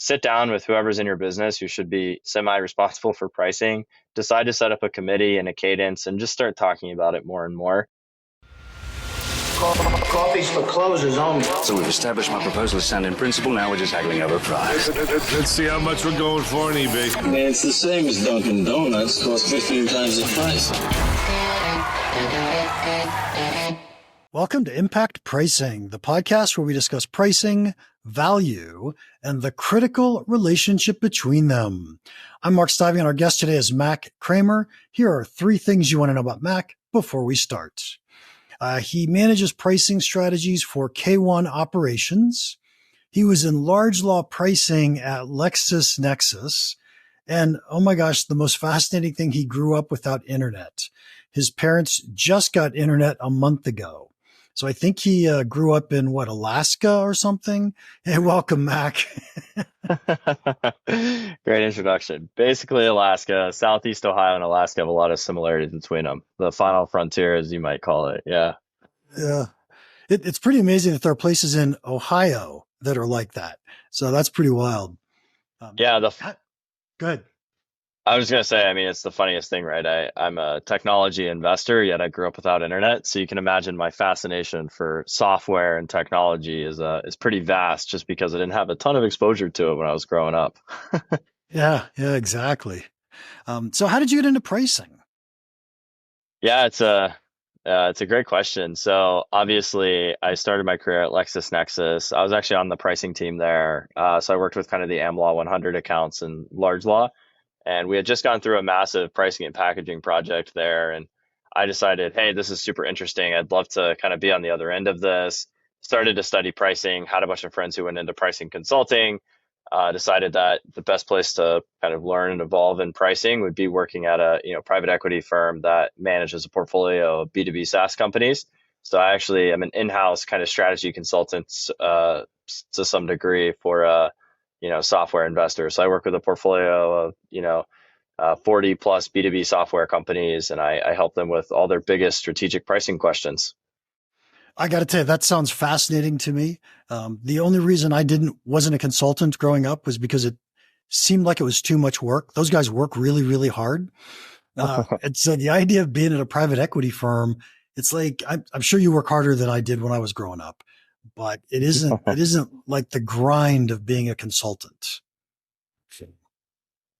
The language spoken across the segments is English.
sit down with whoever's in your business who should be semi-responsible for pricing, decide to set up a committee and a cadence, and just start talking about it more and more. Coffee's for closers only. So we've established my proposal is sound in principle. Now we're just haggling over price. Let's see how much we're going for on eBay. Man, it's the same as Dunkin' Donuts. Costs 15 times the price. Welcome to Impact Pricing, the podcast where we discuss pricing, value, and the critical relationship between them. I'm Mark Stiving, and our guest today is Mac Kremer. Here are 3 things you want to know about Mac before we start. He manages pricing strategies for K1 operations. He was in large law pricing at LexisNexis. And oh my gosh, the most fascinating thing, he grew up without internet. His parents just got internet a month ago. So I think he grew up in Alaska or something. Hey, welcome, Mac. Great introduction. Basically, Alaska, Southeast Ohio and Alaska have a lot of similarities between them. The final frontier, as you might call it. Yeah. Yeah. It's pretty amazing that there are places in Ohio that are like that. So that's pretty wild. Yeah. Go ahead. I was going to say, I mean, it's the funniest thing, right? I'm a technology investor, yet I grew up without internet. So you can imagine my fascination for software and technology is pretty vast just because I didn't have a ton of exposure to it when I was growing up. Yeah, exactly. So how did you get into pricing? Yeah, it's a great question. So obviously I started my career at LexisNexis. I was actually on the pricing team there. So I worked with kind of the AmLaw 100 accounts and large law. And we had just gone through a massive pricing and packaging project there. And I decided, hey, this is super interesting. I'd love to kind of be on the other end of this. Started to study pricing, had a bunch of friends who went into pricing consulting, decided that the best place to kind of learn and evolve in pricing would be working at a private equity firm that manages a portfolio of B2B SaaS companies. So I actually am an in-house kind of strategy consultant to some degree for software investors. So I work with a portfolio of 40 plus B2B software companies, and I help them with all their biggest strategic pricing questions. I got to tell you, that sounds fascinating to me. The only reason I wasn't a consultant growing up was because it seemed like it was too much work. Those guys work really, really hard. And so the idea of being at a private equity firm, it's like, I'm sure you work harder than I did when I was growing up, but it isn't like the grind of being a consultant.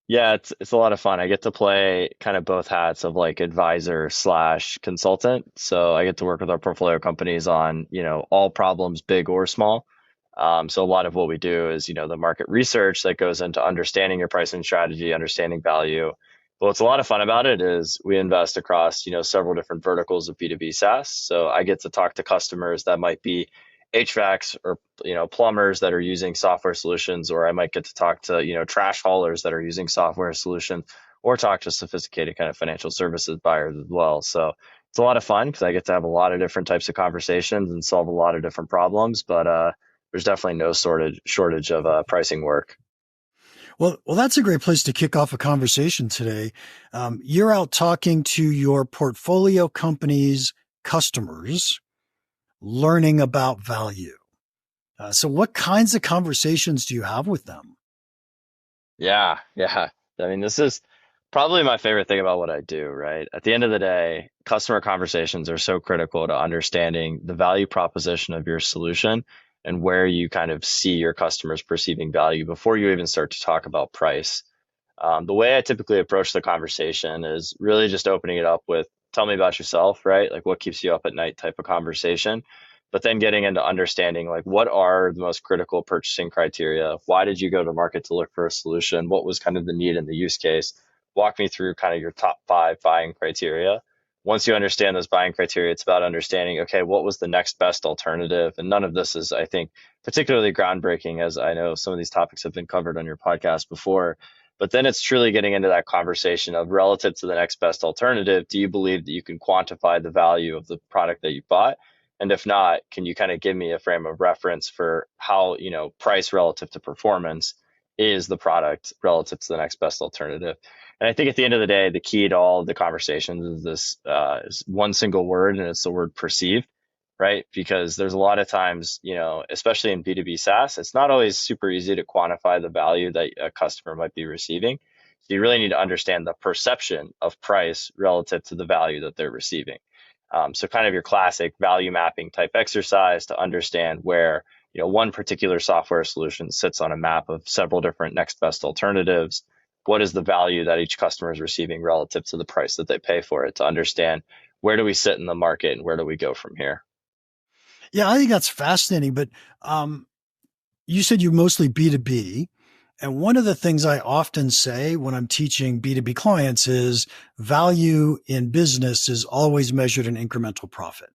Yeah, it's a lot of fun. I get to play kind of both hats of like advisor / consultant. So I get to work with our portfolio companies on, all problems, big or small. So a lot of what we do is, the market research that goes into understanding your pricing strategy, understanding value. But what's a lot of fun about it is we invest across, several different verticals of B2B SaaS. So I get to talk to customers that might be HVACs or plumbers that are using software solutions, or I might get to talk to trash haulers that are using software solutions, or talk to sophisticated kind of financial services buyers as well. So it's a lot of fun because I get to have a lot of different types of conversations and solve a lot of different problems. But there's definitely no shortage of pricing work. Well, that's a great place to kick off a conversation today. You're out talking to your portfolio companies' customers, learning about value. So what kinds of conversations do you have with them? Yeah. I mean, this is probably my favorite thing about what I do, right? At the end of the day, customer conversations are so critical to understanding the value proposition of your solution and where you kind of see your customers perceiving value before you even start to talk about price. The way I typically approach the conversation is really just opening it up with, tell me about yourself, right? Like what keeps you up at night type of conversation. But then getting into understanding like what are the most critical purchasing criteria? Why did you go to market to look for a solution? What was kind of the need and the use case? Walk me through kind of your top 5 buying criteria. Once you understand those buying criteria, it's about understanding, okay, what was the next best alternative? And none of this is, I think, particularly groundbreaking, as I know some of these topics have been covered on your podcast before. But then it's truly getting into that conversation of relative to the next best alternative. Do you believe that you can quantify the value of the product that you bought? And if not, can you kind of give me a frame of reference for how, price relative to performance is the product relative to the next best alternative? And I think at the end of the day, the key to all of the conversations is this is one single word, and it's the word perceived. right? Because there's a lot of times, especially in B2B SaaS, it's not always super easy to quantify the value that a customer might be receiving. So you really need to understand the perception of price relative to the value that they're receiving. So kind of your classic value mapping type exercise to understand where, one particular software solution sits on a map of several different next best alternatives. What is the value that each customer is receiving relative to the price that they pay for it, to understand where do we sit in the market and where do we go from here? Yeah, I think that's fascinating. But you said you mostly B2B. And one of the things I often say when I'm teaching B2B clients is value in business is always measured in incremental profit.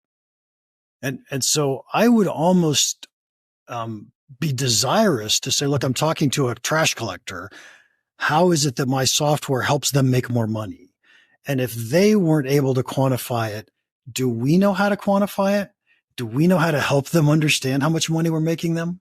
And so I would almost be desirous to say, look, I'm talking to a trash collector. How is it that my software helps them make more money? And if they weren't able to quantify it, do we know how to quantify it? Do we know how to help them understand how much money we're making them?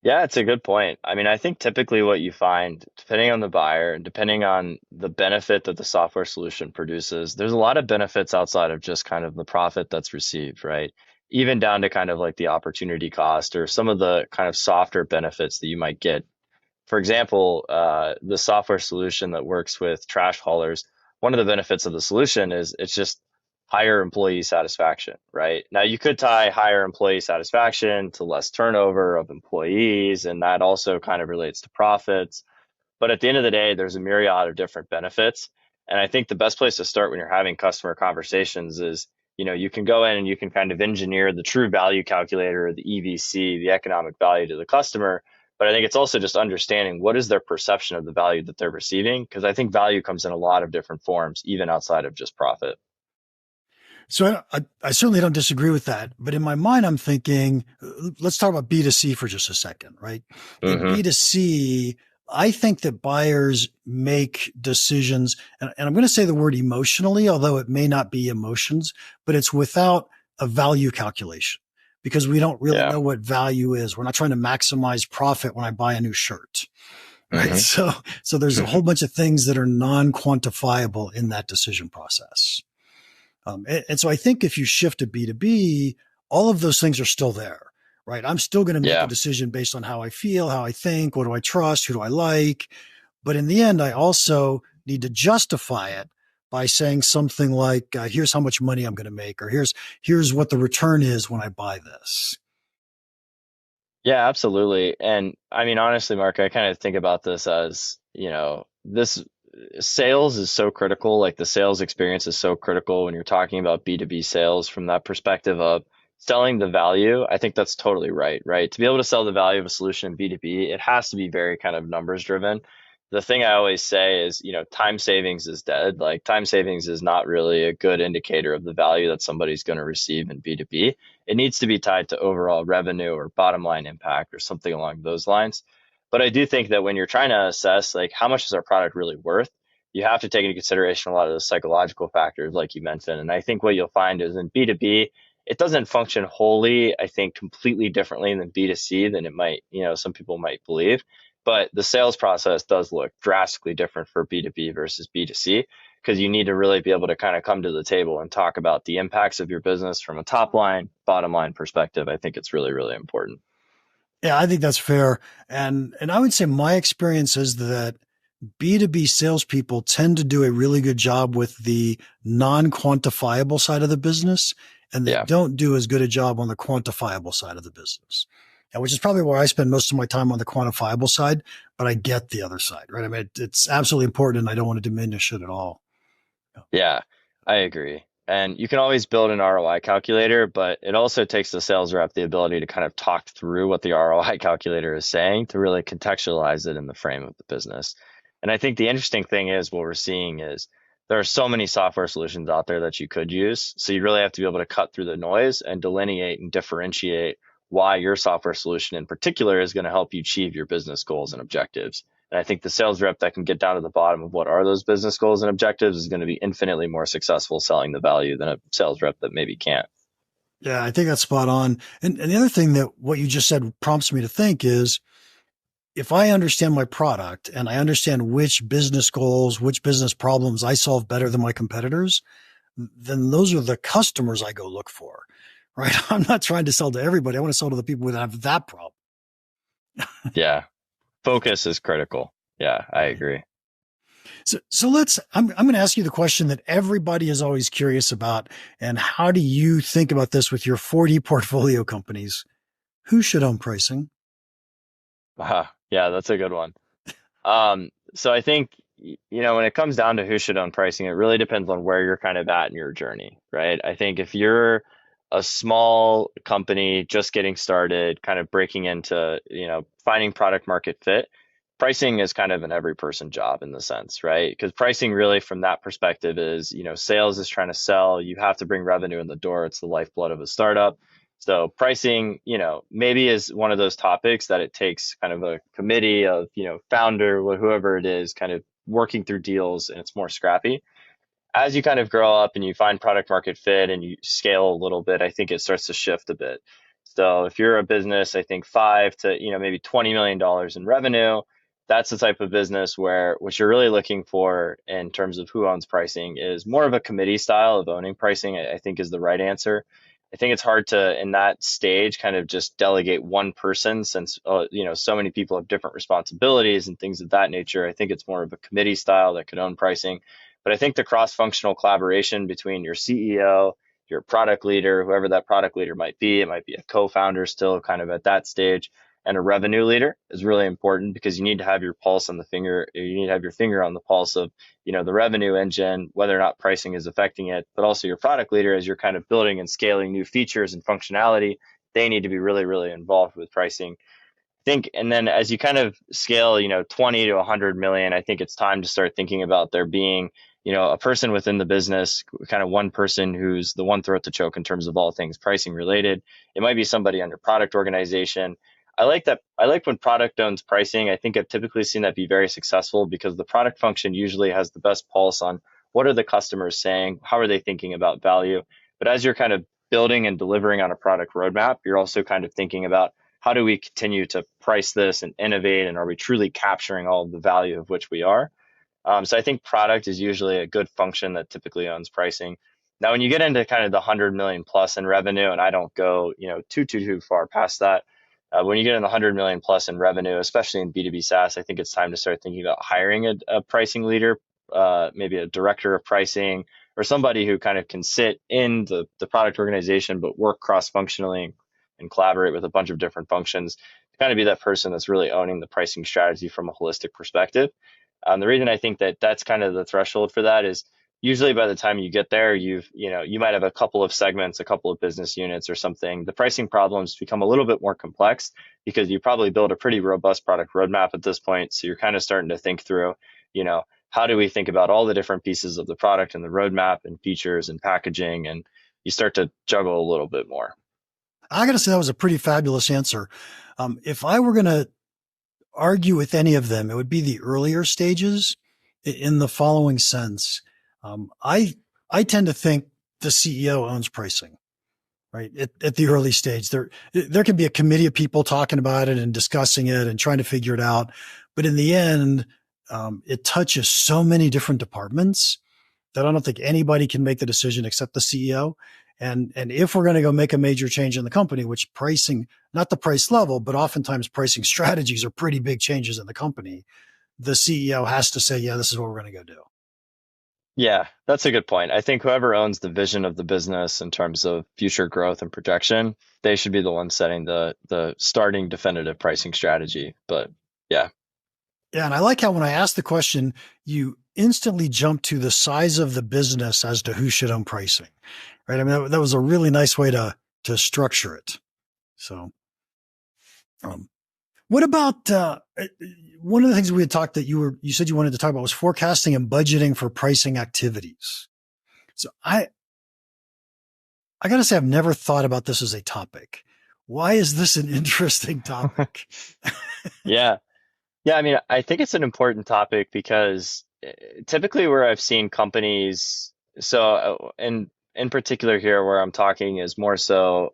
Yeah, it's a good point. I mean, I think typically what you find, depending on the buyer and depending on the benefit that the software solution produces, there's a lot of benefits outside of just kind of the profit that's received, right? Even down to kind of like the opportunity cost or some of the kind of softer benefits that you might get. For example, the software solution that works with trash haulers, one of the benefits of the solution is it's just higher employee satisfaction, right? Now, you could tie higher employee satisfaction to less turnover of employees, and that also kind of relates to profits. But at the end of the day, there's a myriad of different benefits. And I think the best place to start when you're having customer conversations is, you can go in and you can kind of engineer the true value calculator, the EVC, the economic value to the customer. But I think it's also just understanding what is their perception of the value that they're receiving, because I think value comes in a lot of different forms, even outside of just profit. So I certainly don't disagree with that. But in my mind, I'm thinking, let's talk about B2C for just a second, right? In Mm-hmm. B2C, I think that buyers make decisions, and I'm going to say the word emotionally, although it may not be emotions, but it's without a value calculation because we don't really Yeah. know what value is. We're not trying to maximize profit when I buy a new shirt, right? Mm-hmm. So there's a whole bunch of things that are non-quantifiable in that decision process. And so I think if you shift to B2B, all of those things are still there, right? I'm still going to make a Yeah. decision based on how I feel, how I think, what do I trust, who do I like? But in the end, I also need to justify it by saying something like, here's how much money I'm going to make, or here's what the return is when I buy this. Yeah, absolutely. And I mean, honestly, Mark, I kind of think about this as, this sales is so critical. Like the sales experience is so critical when you're talking about B2B sales from that perspective of selling the value. I think that's totally right, right? To be able to sell the value of a solution in B2B, it has to be very kind of numbers driven. The thing I always say is, time savings is dead. Like time savings is not really a good indicator of the value that somebody's going to receive in B2B. It needs to be tied to overall revenue or bottom line impact or something along those lines. But I do think that when you're trying to assess like how much is our product really worth, you have to take into consideration a lot of the psychological factors like you mentioned. And I think what you'll find is in B2B, it doesn't function wholly, I think, completely differently than B2C than it might, some people might believe. But the sales process does look drastically different for B2B versus B2C because you need to really be able to kind of come to the table and talk about the impacts of your business from a top line, bottom line perspective. I think it's really, really important. Yeah, I think that's fair. And I would say my experience is that B2B salespeople tend to do a really good job with the non-quantifiable side of the business, and they Yeah. don't do as good a job on the quantifiable side of the business. And which is probably where I spend most of my time on the quantifiable side, but I get the other side, right? I mean, it's absolutely important and I don't want to diminish it at all. Yeah, I agree. And you can always build an ROI calculator, but it also takes the sales rep the ability to kind of talk through what the ROI calculator is saying to really contextualize it in the frame of the business. And I think the interesting thing is what we're seeing is there are so many software solutions out there that you could use. So you really have to be able to cut through the noise and delineate and differentiate why your software solution in particular is going to help you achieve your business goals and objectives. And I think the sales rep that can get down to the bottom of what are those business goals and objectives is going to be infinitely more successful selling the value than a sales rep that maybe can't. Yeah, I think that's spot on. And the other thing that what you just said prompts me to think is if I understand my product and I understand which business goals, which business problems I solve better than my competitors, then those are the customers I go look for. right? I'm not trying to sell to everybody. I want to sell to the people that have that problem. Yeah. Focus is critical. Yeah, I Right. agree. So I'm going to ask you the question that everybody is always curious about. And how do you think about this with your 40 portfolio companies? Who should own pricing? Yeah, that's a good one. So I think, when it comes down to who should own pricing, it really depends on where you're kind of at in your journey, right? I think if you're a small company just getting started, kind of breaking into, finding product market fit, pricing is kind of an every person job in the sense, right? Because pricing really from that perspective is, sales is trying to sell, you have to bring revenue in the door. It's the lifeblood of a startup. So pricing, maybe is one of those topics that it takes kind of a committee of, founder, whoever it is, kind of working through deals, and it's more scrappy. As you kind of grow up and you find product market fit and you scale a little bit, I think it starts to shift a bit. So if you're a business, I think 5 to, maybe $20 million in revenue, that's the type of business where what you're really looking for in terms of who owns pricing is more of a committee style of owning pricing, I think is the right answer. I think it's hard to, in that stage, kind of just delegate one person since, so many people have different responsibilities and things of that nature. I think it's more of a committee style that could own pricing. But I think the cross-functional collaboration between your CEO, your product leader, whoever that product leader might be, it might be a co-founder still kind of at that stage, and a revenue leader is really important because you need to have your pulse on the finger, you need to have your finger on the pulse of, the revenue engine, whether or not pricing is affecting it, but also your product leader as you're kind of building and scaling new features and functionality, they need to be really, really involved with pricing. Think, and then as you kind of scale, 20 to 100 million, I think it's time to start thinking about there being, a person within the business, kind of one person who's the one throat to choke in terms of all things pricing related. It might be somebody under product organization. I like that. I like when product owns pricing. I think I've typically seen that be very successful because the product function usually has the best pulse on what are the customers saying, how are they thinking about value. But as you're kind of building and delivering on a product roadmap, you're also kind of thinking about how do we continue to price this and innovate, and are we truly capturing all of the value of which we are? So I think product is usually a good function that typically owns pricing. Now, when you get into kind of the 100 million plus in revenue, and I don't go, too far past that, when you get in the 100 million plus in revenue, especially in B2B SaaS, I think it's time to start thinking about hiring a pricing leader, maybe a director of pricing, or somebody who kind of can sit in the product organization, but work cross-functionally and collaborate with a bunch of different functions to kind of be that person that's really owning the pricing strategy from a holistic perspective. The reason I think that that's kind of the threshold for that is usually by the time you get there, you might have a couple of segments, a couple of business units or something. The pricing problems become a little bit more complex because you probably build a pretty robust product roadmap at this point. So you're kind of starting to think through, how do we think about all the different pieces of the product and the roadmap and features and packaging, and you start to juggle a little bit more. I got to say that was a pretty fabulous answer. If I were going to argue with any of them, it would be the earlier stages in the following sense. I tend to think the CEO owns pricing, right? At the early stage, there can be a committee of people talking about it and discussing it and trying to figure it out. But in the end, it touches so many different departments that I don't think anybody can make the decision except the CEO. And if we're going to go make a major change in the company, which pricing, not the price level, but oftentimes pricing strategies are pretty big changes in the company, the CEO has to say, yeah, this is what we're going to go do. Yeah, that's a good point. I think whoever owns the vision of the business in terms of future growth and projection, they should be the ones setting the starting definitive pricing strategy. But yeah. Yeah. And I like how when I asked the question, you instantly jump to the size of the business as to who should own pricing, right? I mean, that was a really nice way to structure it. So, what about, one of the things we had talked that you said you wanted to talk about was forecasting and budgeting for pricing activities. So I got to say, I've never thought about this as a topic. Why is this an interesting topic? Yeah. Yeah. I mean, I think it's an important topic because typically where I've seen companies, so in particular here where I'm talking is more so,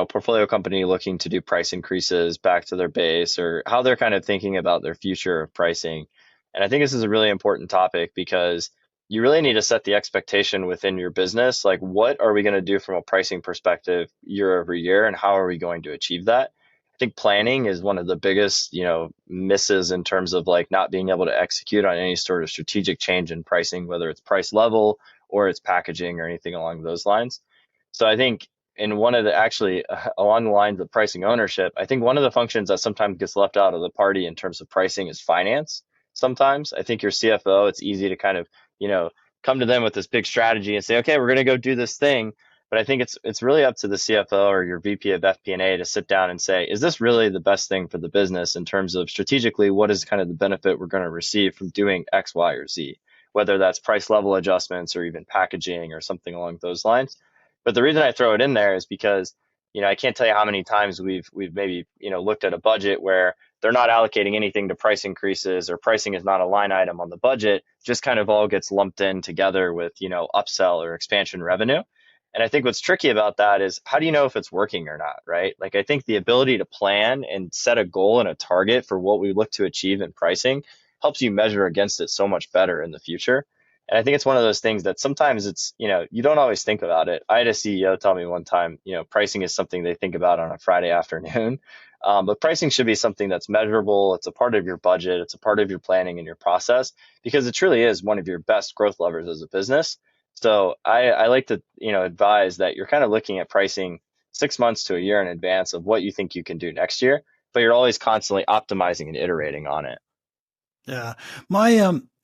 portfolio company looking to do price increases back to their base or how they're kind of thinking about their future of pricing. And I think this is a really important topic because you really need to set the expectation within your business. Like, what are we going to do from a pricing perspective year over year, and how are we going to achieve that? I think planning is one of the biggest, misses in terms of like not being able to execute on any sort of strategic change in pricing, whether it's price level or it's packaging or anything along those lines. So I think in one of the actually along the lines of pricing ownership, I think one of the functions that sometimes gets left out of the party in terms of pricing is finance. Sometimes I think your CFO, it's easy to kind of, you know, come to them with this big strategy and say, okay, we're going to go do this thing. But I think it's really up to the CFO or your VP of FP&A to sit down and say, is this really the best thing for the business in terms of strategically, what is kind of the benefit we're going to receive from doing X, Y, or Z, whether that's price level adjustments or even packaging or something along those lines. But the reason I throw it in there is because, I can't tell you how many times we've maybe, looked at a budget where they're not allocating anything to price increases, or pricing is not a line item on the budget, just kind of all gets lumped in together with, upsell or expansion revenue. And I think what's tricky about that is, how do you know if it's working or not, right? Like, I think the ability to plan and set a goal and a target for what we look to achieve in pricing helps you measure against it so much better in the future. And I think it's one of those things that sometimes it's, you don't always think about it. I had a CEO tell me one time, pricing is something they think about on a Friday afternoon. But pricing should be something that's measurable. It's a part of your budget. It's a part of your planning and your process, because it truly is one of your best growth levers as a business. So I like to, advise that you're kind of looking at pricing 6 months to a year in advance of what you think you can do next year, but you're always constantly optimizing and iterating on it. Yeah.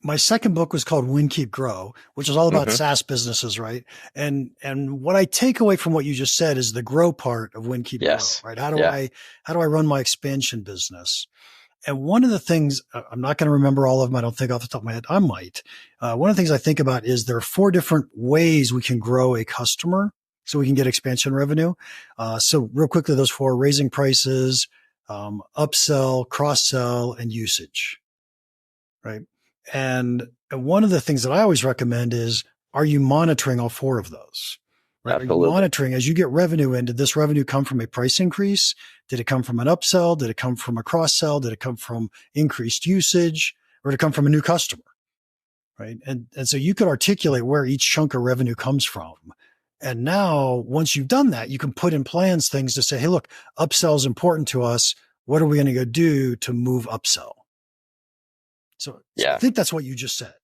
My second book was called Win, Keep, Grow, which is all about SaaS businesses, right? And what I take away from what you just said is the grow part of Win, Keep, Grow, right? How do I run my expansion business? And one of the things, I'm not going to remember all of them, I don't think off the top of my head, I might. One of the things I think about is there are 4 different ways we can grow a customer so we can get expansion revenue. So real quickly, those 4: raising prices, upsell, cross-sell, and usage, right? And one of the things that I always recommend is, are you monitoring all 4 of those? Right? Absolutely. Are you monitoring as you get revenue in? Did this revenue come from a price increase? Did it come from an upsell? Did it come from a cross sell? Did it come from increased usage, or did it come from a new customer? Right. And so you could articulate where each chunk of revenue comes from. And now once you've done that, you can put in plans things to say, hey, look, upsell is important to us. What are we going to go do to move upsell? So I think that's what you just said.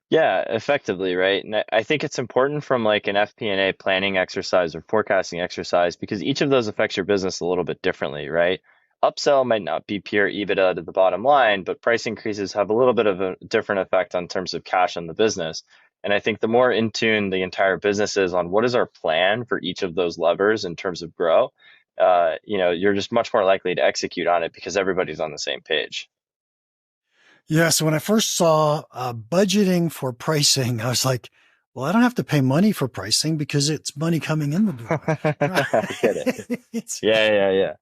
Yeah, effectively, right? And I think it's important from like an FP&A planning exercise or forecasting exercise, because each of those affects your business a little bit differently, right? Upsell might not be pure EBITDA to the bottom line, but price increases have a little bit of a different effect on terms of cash on the business. And I think the more in tune the entire business is on what is our plan for each of those levers in terms of grow, you're just much more likely to execute on it because everybody's on the same page. Yeah. So when I first saw budgeting for pricing, I was like, well, I don't have to pay money for pricing because it's money coming in the door. I get it. Yeah.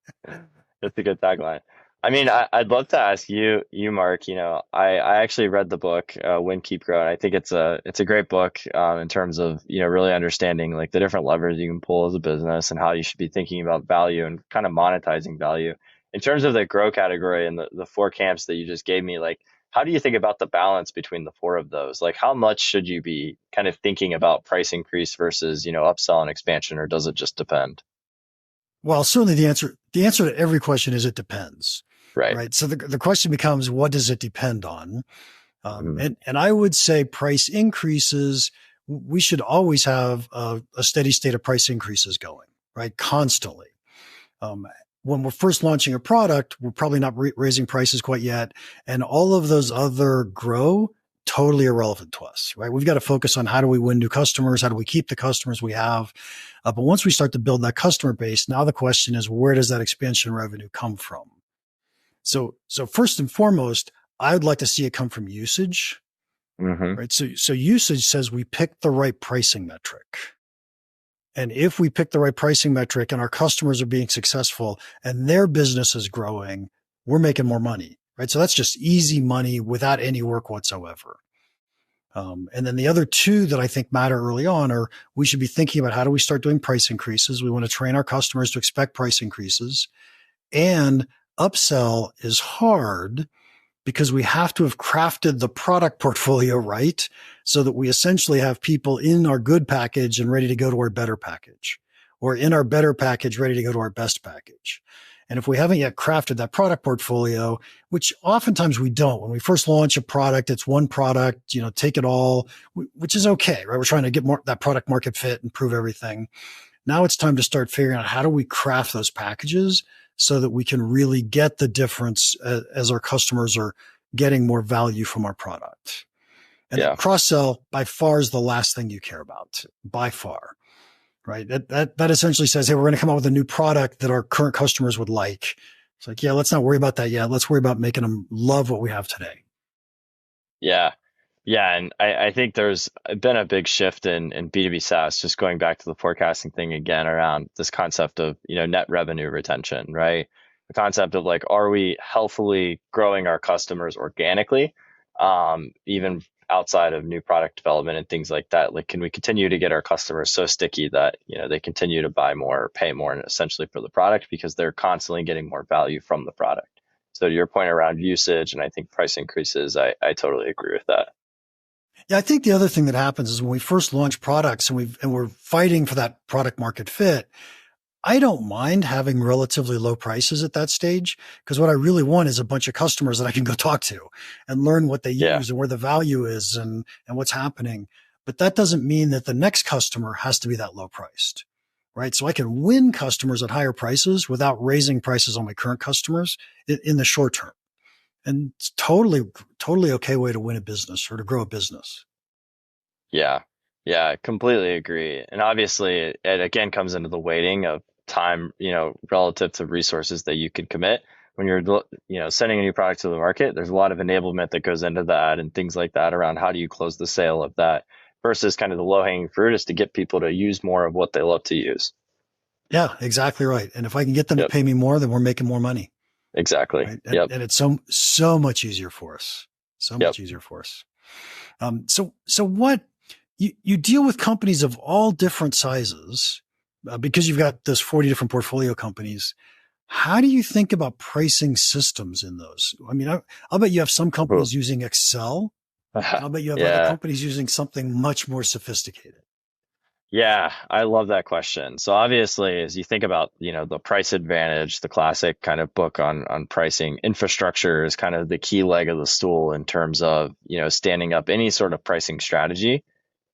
That's a good tagline. I mean, I'd love to ask you, Mark. I actually read the book Win, Keep, Grow, and I think it's a great book in terms of really understanding like the different levers you can pull as a business and how you should be thinking about value and kind of monetizing value. In terms of the grow category and the 4 camps that you just gave me, like, how do you think about the balance between the 4 of those? Like, how much should you be kind of thinking about price increase versus, upsell and expansion, or does it just depend? Well, certainly the answer to every question is it depends. Right. So the question becomes, what does it depend on? And I would say price increases, we should always have a steady state of price increases going, right? Constantly. When we're first launching a product, we're probably not raising prices quite yet. And all of those other grow, totally irrelevant to us, right? We've got to focus on how do we win new customers? How do we keep the customers we have? But once we start to build that customer base, now the question is, where does that expansion revenue come from? So first and foremost, I would like to see it come from usage, right? So usage says we picked the right pricing metric. And if we pick the right pricing metric and our customers are being successful and their business is growing, we're making more money, right? So that's just easy money without any work whatsoever. And then the other 2 that I think matter early on are, we should be thinking about how do we start doing price increases. We want to train our customers to expect price increases, and upsell is hard because we have to have crafted the product portfolio right so that we essentially have people in our good package and ready to go to our better package, or in our better package ready to go to our best package. And if we haven't yet crafted that product portfolio, which oftentimes we don't, when we first launch a product, it's one product, take it all, which is okay, right? We're trying to get more that product market fit and prove everything. Now it's time to start figuring out how do we craft those packages so that we can really get the difference as our customers are getting more value from our product. And cross-sell by far is the last thing you care about, by far. Right. That essentially says, hey, we're going to come out with a new product that our current customers would like. It's like, yeah, let's not worry about that yet. Let's worry about making them love what we have today. Yeah. Yeah. And I think there's been a big shift in B2B SaaS, just going back to the forecasting thing again around this concept of, net revenue retention, right? The concept of like, are we healthily growing our customers organically, even outside of new product development and things like that? Like, can we continue to get our customers so sticky that, they continue to buy more, or pay more, and essentially for the product because they're constantly getting more value from the product? So to your point around usage and I think price increases, I totally agree with that. Yeah, I think the other thing that happens is when we first launch products and we're fighting for that product market fit, I don't mind having relatively low prices at that stage, because what I really want is a bunch of customers that I can go talk to and learn what they use and where the value is and what's happening. But that doesn't mean that the next customer has to be that low priced, right? So I can win customers at higher prices without raising prices on my current customers in the short term. And it's totally okay way to win a business or to grow a business. Yeah. Yeah, I completely agree. And obviously it again comes into the weighting of time, relative to resources that you can commit. When you're, sending a new product to the market, there's a lot of enablement that goes into that and things like that around how do you close the sale of that versus kind of the low hanging fruit is to get people to use more of what they love to use. Yeah, exactly right. And if I can get them to pay me more, then we're making more money. Exactly. Right? And it's so much easier for us. So much easier for us. So what you deal with companies of all different sizes, because you've got those 40 different portfolio companies. How do you think about pricing systems in those? I mean, I'll bet you have some companies using Excel. I'll bet you have other companies using something much more sophisticated. Yeah, I love that question. So obviously, as you think about, the price advantage, the classic kind of book on pricing, infrastructure is kind of the key leg of the stool in terms of, standing up any sort of pricing strategy.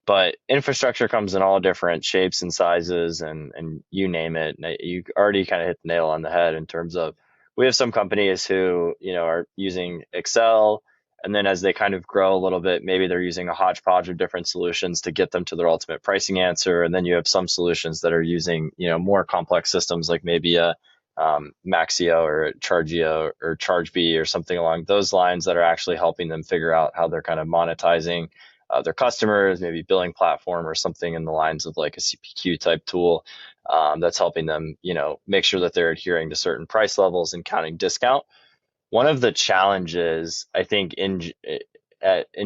But infrastructure comes in all different shapes and sizes and you name it. You already kind of hit the nail on the head in terms of we have some companies who, are using Excel. And then as they kind of grow a little bit, maybe they're using a hodgepodge of different solutions to get them to their ultimate pricing answer. And then you have some solutions that are using, more complex systems like maybe a Maxio or a Chargio or ChargeBee or something along those lines that are actually helping them figure out how they're kind of monetizing their customers, maybe billing platform or something in the lines of like a CPQ type tool that's helping them, make sure that they're adhering to certain price levels and counting discount. One of the challenges, I think, in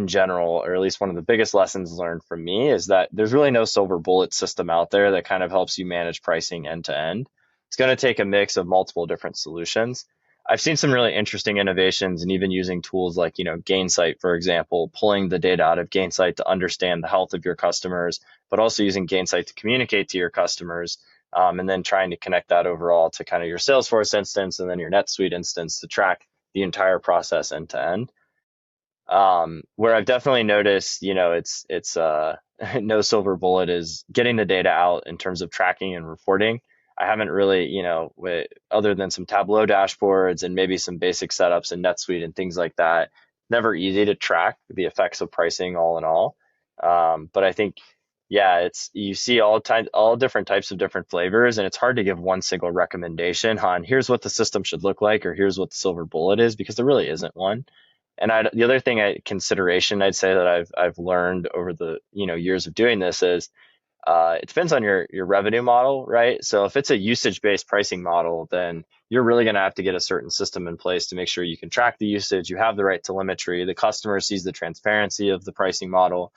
general, or at least one of the biggest lessons learned from me, is that there's really no silver bullet system out there that kind of helps you manage pricing end to end. It's going to take a mix of multiple different solutions. I've seen some really interesting innovations and even using tools like, Gainsight, for example, pulling the data out of Gainsight to understand the health of your customers, but also using Gainsight to communicate to your customers. And then trying to connect that overall to kind of your Salesforce instance and then your NetSuite instance to track the entire process end to end. Where I've definitely noticed, it's no silver bullet is getting the data out in terms of tracking and reporting. I haven't really, other than some Tableau dashboards and maybe some basic setups in NetSuite and things like that, never easy to track the effects of pricing all in all. But I think, you see all different types of different flavors, and it's hard to give one single recommendation on here's what the system should look like or here's what the silver bullet is, because there really isn't one. And the other thing consideration I'd say that I've learned over the years of doing this is it depends on your revenue model, right? So if it's a usage-based pricing model, then you're really going to have to get a certain system in place to make sure you can track the usage, you have the right telemetry, the customer sees the transparency of the pricing model.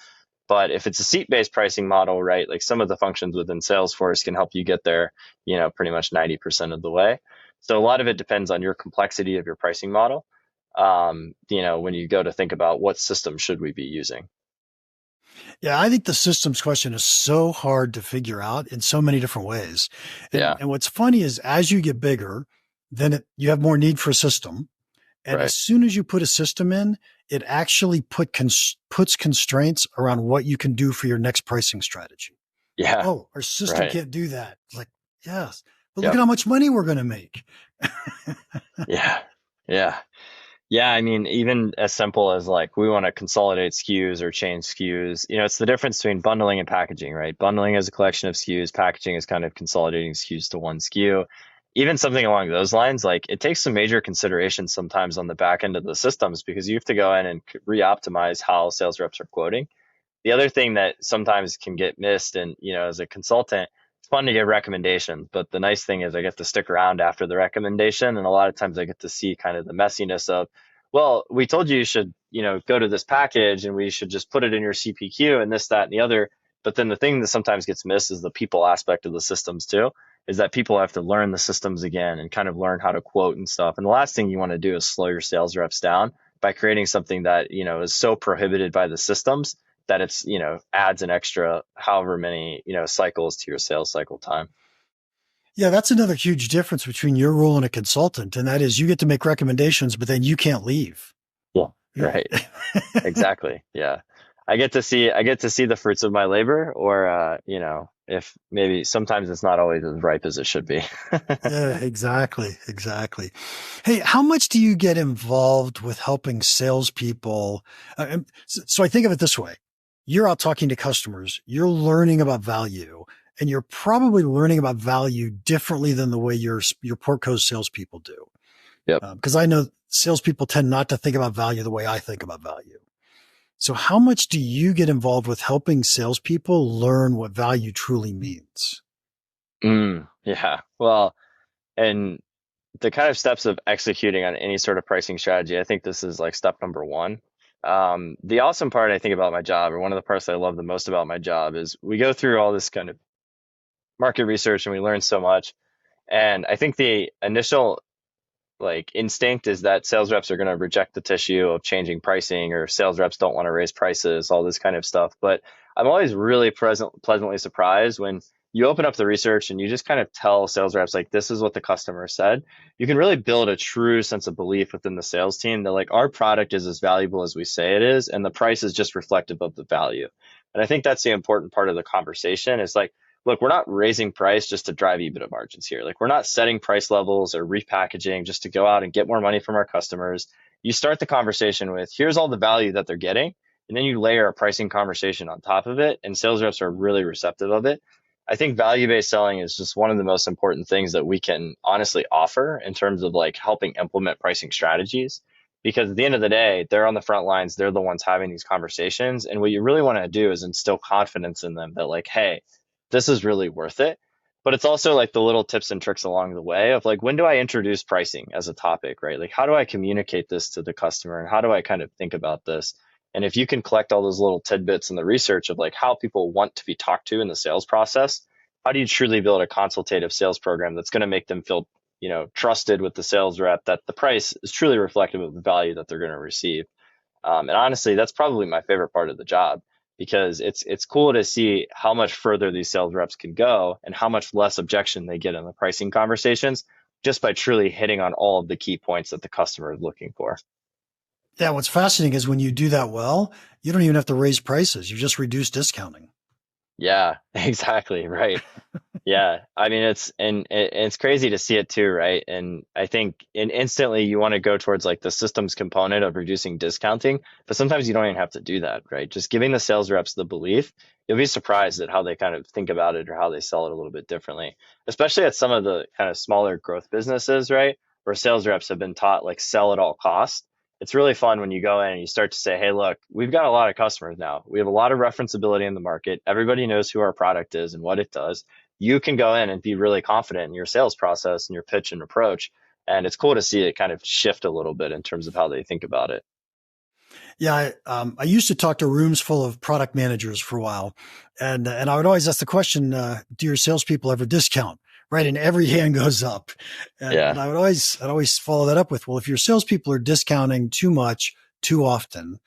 But if it's a seat-based pricing model, right, like some of the functions within Salesforce can help you get there, pretty much 90% of the way. So a lot of it depends on your complexity of your pricing model. when you go to think about what system should we be using. Yeah, I think the systems question is so hard to figure out in so many different ways. Yeah, And what's funny is as you get bigger, then you have more need for a system. And right. as soon as you put a system in, it actually puts constraints around what you can do for your next pricing strategy. Yeah, Oh, our system right. can't do that. Like, yes, but look at Yep. how much money we're going to make. Yeah. Yeah. Yeah, I mean, even as simple as like we want to consolidate SKUs or change SKUs, it's the difference between bundling and packaging, right? Bundling is a collection of SKUs, packaging is kind of consolidating SKUs to one SKU. Even something along those lines, like it takes some major consideration sometimes on the back end of the systems because you have to go in and re-optimize how sales reps are quoting. The other thing that sometimes can get missed, and as a consultant, it's fun to get recommendations, but the nice thing is I get to stick around after the recommendation, and a lot of times I get to see kind of the messiness of, well, we told you should, go to this package and we should just put it in your CPQ and this, that, and the other. But then the thing that sometimes gets missed is the people aspect of the systems too, is that people have to learn the systems again and kind of learn how to quote and stuff. And the last thing you want to do is slow your sales reps down by creating something that, is so prohibited by the systems that it's, adds an extra however many, cycles to your sales cycle time. Yeah, that's another huge difference between your role and a consultant. And that is you get to make recommendations, but then you can't leave. Yeah. Right. Exactly. Yeah. I get to see the fruits of my labor, or, if maybe sometimes it's not always as ripe as it should be. Yeah, exactly. Exactly. Hey, how much do you get involved with helping salespeople? So I think of it this way. You're out talking to customers, you're learning about value, and you're probably learning about value differently than the way your Portco salespeople do. Yep. Because I know salespeople tend not to think about value the way I think about value. So how much do you get involved with helping salespeople learn what value truly means? Yeah. Well, and the kind of steps of executing on any sort of pricing strategy, I think this is like step number one. The awesome part I think about my job, or one of the parts I love the most about my job, is we go through all this kind of market research and we learn so much. And I think the initial like instinct is that sales reps are going to reject the tissue of changing pricing, or sales reps don't want to raise prices, all this kind of stuff. But I'm always really pleasantly surprised when you open up the research and you just kind of tell sales reps, like, this is what the customer said. You can really build a true sense of belief within the sales team that like our product is as valuable as we say it is, and the price is just reflective of the value. And I think that's the important part of the conversation is like, look, we're not raising price just to drive EBITDA margins here. Like we're not setting price levels or repackaging just to go out and get more money from our customers. You start the conversation with, here's all the value that they're getting. And then you layer a pricing conversation on top of it, and sales reps are really receptive of it. I think value-based selling is just one of the most important things that we can honestly offer in terms of like helping implement pricing strategies. Because at the end of the day, they're on the front lines. They're the ones having these conversations. And what you really want to do is instill confidence in them that like, hey, this is really worth it. But it's also like the little tips and tricks along the way of like, when do I introduce pricing as a topic, right? Like, how do I communicate this to the customer, and how do I kind of think about this? And if you can collect all those little tidbits in the research of like how people want to be talked to in the sales process, how do you truly build a consultative sales program that's going to make them feel, trusted with the sales rep, that the price is truly reflective of the value that they're going to receive? And honestly, that's probably my favorite part of the job, because it's cool to see how much further these sales reps can go and how much less objection they get in the pricing conversations just by truly hitting on all of the key points that the customer is looking for. Yeah, what's fascinating is when you do that well, you don't even have to raise prices. You just reduce discounting. Yeah, exactly. Right. Yeah. I mean, it's crazy to see it too, right? And I think instantly you want to go towards like the systems component of reducing discounting, but sometimes you don't even have to do that, right? Just giving the sales reps the belief, you'll be surprised at how they kind of think about it or how they sell it a little bit differently, especially at some of the kind of smaller growth businesses, right? Where sales reps have been taught like sell at all costs. It's really fun when you go in and you start to say, hey, look, we've got a lot of customers now. We have a lot of referenceability in the market. Everybody knows who our product is and what it does. You can go in and be really confident in your sales process and your pitch and approach. And it's cool to see it kind of shift a little bit in terms of how they think about it. Yeah, I used to talk to rooms full of product managers for a while, and I would always ask the question, do your salespeople ever discount? right? And every hand goes up. And Yeah. I'd always follow that up with, well, if your salespeople are discounting too much, too often,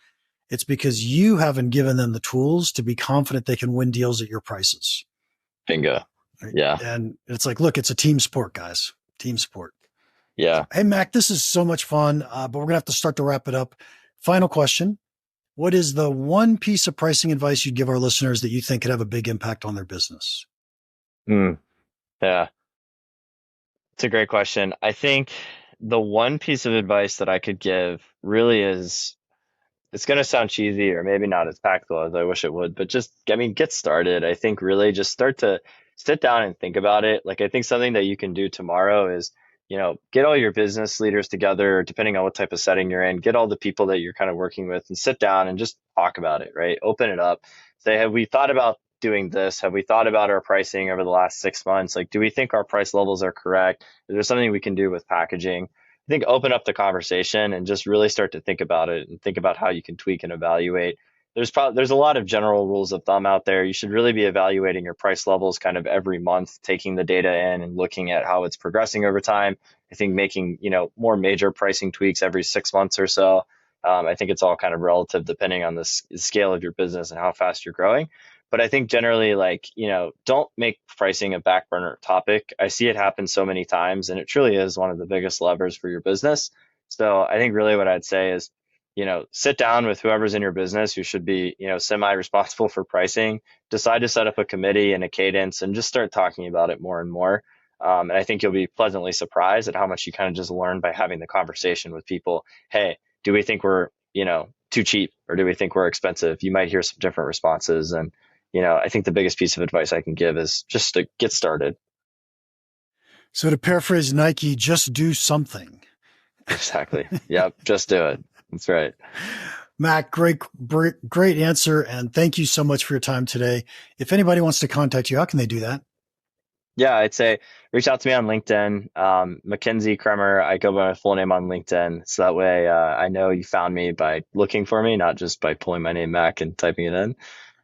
it's because you haven't given them the tools to be confident they can win deals at your prices. Bingo. Right? Yeah. And it's like, look, it's a team sport, guys. Team sport. Yeah. Hey, Mac, this is so much fun, but we're going to have to start to wrap it up. Final question. What is the one piece of pricing advice you'd give our listeners that you think could have a big impact on their business? Yeah. It's a great question. I think the one piece of advice that I could give really is, it's going to sound cheesy or maybe not as practical as I wish it would, but just, I mean, get started. I think really just start to sit down and think about it. Like, I think something that you can do tomorrow is, get all your business leaders together, depending on what type of setting you're in, get all the people that you're kind of working with and sit down and just talk about it, right? Open it up. Say, have we thought about doing this? Have we thought about our pricing over the last 6 months? Like, do we think our price levels are correct? Is there something we can do with packaging? I think open up the conversation and just really start to think about it and think about how you can tweak and evaluate. There's a lot of general rules of thumb out there. You should really be evaluating your price levels kind of every month, taking the data in and looking at how it's progressing over time. I think making, more major pricing tweaks every 6 months or so. I think it's all kind of relative depending on the scale of your business and how fast you're growing. But I think generally, like, don't make pricing a back burner topic. I see it happen so many times, and it truly is one of the biggest levers for your business. So I think really what I'd say is, sit down with whoever's in your business who should be, semi-responsible for pricing, decide to set up a committee and a cadence and just start talking about it more and more. And I think you'll be pleasantly surprised at how much you kind of just learn by having the conversation with people. Hey, do we think we're, too cheap, or do we think we're expensive? You might hear some different responses. And, I think the biggest piece of advice I can give is just to get started. So to paraphrase Nike, just do something. Exactly. Yep. Just do it. That's right. Mac, great answer. And thank you so much for your time today. If anybody wants to contact you, how can they do that? Yeah, I'd say reach out to me on LinkedIn, Mackenzie Kremer. I go by my full name on LinkedIn. So that way I know you found me by looking for me, not just by pulling my name, Mac, and typing it in.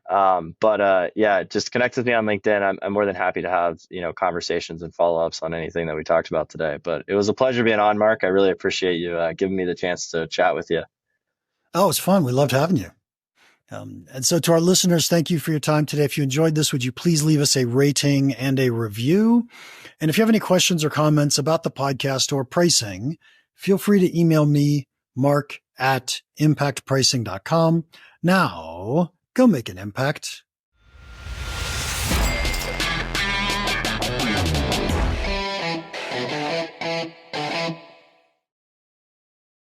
Yeah, just connect with me on LinkedIn. I'm more than happy to have, conversations and follow-ups on anything that we talked about today. But it was a pleasure being on, Mark. I really appreciate you giving me the chance to chat with you. Oh, it's fun. We loved having you. And so to our listeners, thank you for your time today. If you enjoyed this, would you please leave us a rating and a review? And if you have any questions or comments about the podcast or pricing, feel free to email me, mark@impactpricing.com. Now, go make an impact.